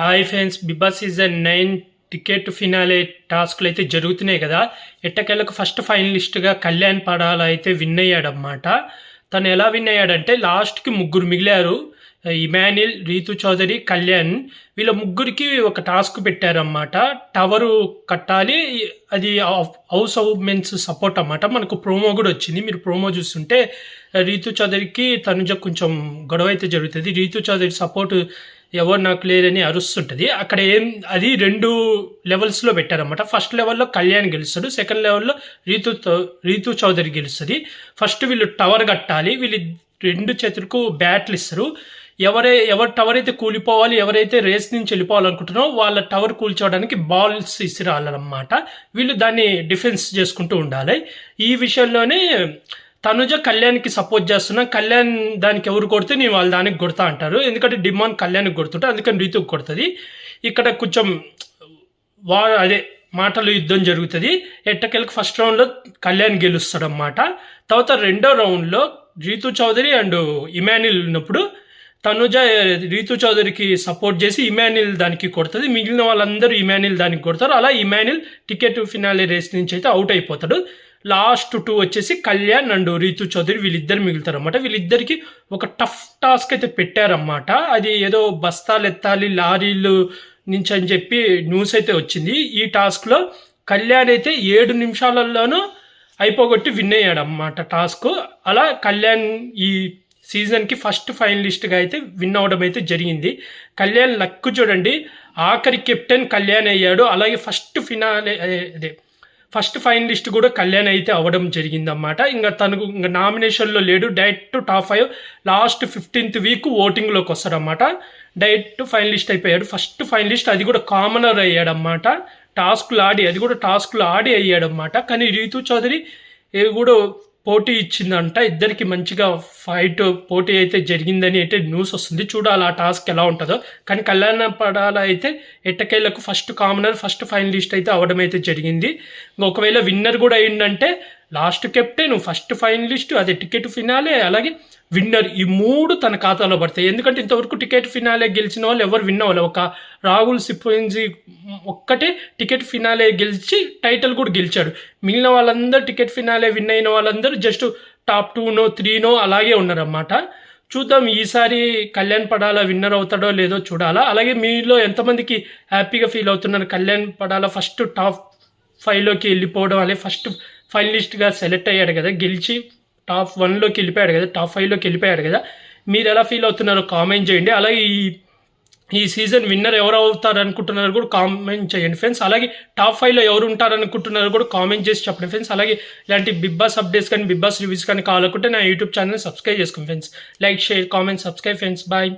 Hi friends, Bigg Boss season 9 ticket finale టాస్క్లు అయితే జరుగుతున్నాయి కదా. ఎట్టకేలకు ఫస్ట్ ఫైనలిస్ట్గా కళ్యాణ్ పడాల అయితే విన్ అయ్యాడనమాట. తను ఎలా విన్ అయ్యాడంటే లాస్ట్కి ముగ్గురు మిగిలారు. ఇమాన్యుల్, రీతు చౌదరి, కళ్యాణ్. వీళ్ళ ముగ్గురికి ఒక టాస్క్ పెట్టారన్నమాట. టవరు కట్టాలి. అది హౌస్ మెన్స్ సపోర్ట్ అన్నమాట. మనకు ప్రోమో కూడా వచ్చింది. మీరు ప్రోమో చూస్తుంటే రీతు చౌదరికి తనుజ కొంచెం గొడవ అయితే జరుగుతుంది. రీతు చౌదరి సపోర్ట్ ఎవరు నాకు లేదని అరుస్తుంటుంది. అక్కడ అది 2 లెవెల్స్లో పెట్టారన్నమాట. ఫస్ట్ లెవెల్లో కళ్యాణ్ గెలుస్తాడు, సెకండ్ లెవెల్లో రీతు చౌదరి గెలుస్తుంది. ఫస్ట్ వీళ్ళు టవర్ కట్టాలి. వీళ్ళు 2 చేతులకు బ్యాట్లు ఇస్తారు. ఎవరి టవర్ అయితే కూలిపోవాలి, ఎవరైతే రేస్ నుంచి వెళ్ళిపోవాలనుకుంటున్నారో వాళ్ళ టవర్ కూల్చోవడానికి బాల్స్ ఇసిరాలన్నమాట. వీళ్ళు దాన్ని డిఫెన్స్ చేసుకుంటూ ఉండాలి. ఈ విషయంలోనే తనుజ కళ్యాణ్కి సపోర్ట్ చేస్తున్నా. కళ్యాణ్ దానికి ఎవరు కొడితే నేను వాళ్ళ దానికి కొడతా అంటారు. ఎందుకంటే డిమాండ్ కళ్యాణ్కి కొడుతుంటే అందుకని రీతుకు కొడుతుంది. ఇక్కడ కొంచెం అదే మాటలు యుద్ధం జరుగుతుంది. ఎట్టకెళ్ళకి ఫస్ట్ రౌండ్లో కళ్యాణ్ గెలుస్తాడు అన్నమాట. తర్వాత రెండో రౌండ్లో రీతు చౌదరి అండ్ ఇమాన్యుల్ ఉన్నప్పుడు తనుజ రీతు చౌదరికి సపోర్ట్ చేసి ఇమాన్యుల్ దానికి కొడుతుంది. మిగిలిన వాళ్ళందరూ ఇమాన్యుల్ దానికి కొడతారు. అలా ఇమాన్యుల్ టికెట్ ఫినాలే రేస్ నుంచి అయితే అవుట్ అయిపోతాడు. లాస్ట్ 2 వచ్చేసి కళ్యాణ్ అండ్ రీతు చౌదరి వీళ్ళిద్దరు మిగులుతారు అన్నమాట. వీళ్ళిద్దరికి ఒక టఫ్ టాస్క్ అయితే పెట్టారన్నమాట. అది ఏదో బస్తాలు ఎత్తాలి లారీలు నుంచి అని చెప్పి న్యూస్ అయితే వచ్చింది. ఈ టాస్క్లో కళ్యాణ్ అయితే 7 నిమిషాలలోనూ అయిపోగొట్టి విన్ అయ్యాడు అన్నమాట టాస్క్. అలా కళ్యాణ్ ఈ సీజన్కి ఫస్ట్ ఫైనలిస్ట్గా అయితే విన్ అవడం అయితే జరిగింది. కళ్యాణ్ లక్ చూడండి, ఆఖరి కెప్టెన్ కళ్యాణ్ అయ్యాడు. అలాగే ఫస్ట్ ఫైనలిస్ట్ కూడా కళ్యాణ్ అయితే అవ్వడం జరిగిందన్నమాట. ఇంకా తనకు ఇంకా నామినేషన్లో లేడు, direct top 5 last 15th week ఓటింగ్లోకి వస్తాడన్నమాట. డైరెక్ట్ ఫైనలిస్ట్ అయిపోయాడు. ఫస్ట్ ఫైనలిస్ట్, అది కూడా కామనర్ అయ్యాడన్నమాట. టాస్క్లు ఆడి అయ్యాడన్నమాట. కానీ రీతు చౌదరి కూడా పోటీ ఇచ్చిందంట. ఇద్దరికి మంచిగా పోటీ అయితే జరిగిందని అయితే న్యూస్ వస్తుంది. చూడాలి ఆ టాస్క్ ఎలా ఉంటుందో. కానీ కళ్యాణ పడాల అయితే ఎట్టకేళ్లకు ఫస్ట్ కామనర్, ఫస్ట్ ఫైనలిస్ట్ అయితే అవడం అయితే జరిగింది. ఒకవేళ విన్నర్ కూడా అయిందంటే లాస్ట్ కెప్టెన్, ఫస్ట్ ఫైనలిస్ట్, అదే టికెట్ ఫినాలే, అలాగే విన్నర్, ఈ 3 తన ఖాతాలో పడతాయి. ఎందుకంటే ఇంతవరకు టికెట్ ఫినాలే గెలిచిన వాళ్ళు ఎవరు విన్ అవ్వాలి. ఒక రాహుల్ సిప్పింజీ ఒక్కటే టికెట్ ఫినాలే గెలిచి టైటిల్ కూడా గెలిచాడు. మిగిలిన వాళ్ళందరూ టికెట్ ఫినాలే విన్ అయిన వాళ్ళందరూ జస్ట్ టాప్ 2నో 3నో అలాగే ఉన్నారన్నమాట. చూద్దాం ఈసారి కళ్యాణ్ పడాల విన్నర్ అవుతాడో లేదో చూడాలా. అలాగే మీలో ఎంతమందికి హ్యాపీగా ఫీల్ అవుతున్నారు కళ్యాణ్ పడాల ఫస్ట్ టాప్ 5లోకి వెళ్ళిపోవడం, అలాగే ఫస్ట్ ఫైనలిస్ట్గా సెలెక్ట్ అయ్యాడు కదా, గెలిచి టాప్ 1లోకి వెళ్ళిపోయాడు కదా, టాప్ 5లోకి వెళ్ళిపోయాడు కదా. మీరు ఎలా ఫీల్ అవుతున్నారో కామెంట్ చేయండి. అలాగే ఈ సీజన్ విన్నర్ ఎవరు అవుతారు అనుకుంటున్నారు కూడా కామెంట్ చేయండి ఫ్రెండ్స్. అలాగే టాప్ 5లో ఎవరు ఉంటారు అనుకుంటున్నారు కూడా కామెంట్ చేసి చెప్పండి ఫ్రెండ్స్. అలాగే ఇలాంటి బిగ్ బాస్ అప్డేట్స్ కానీ బిగ్ బాస్ రివ్యూస్ కానీ కావాలనుకుంటే నా యూట్యూబ్ ఛానల్ సబ్స్క్రైబ్ చేసుకోండి friends. Like, share, comment, subscribe friends. Bye.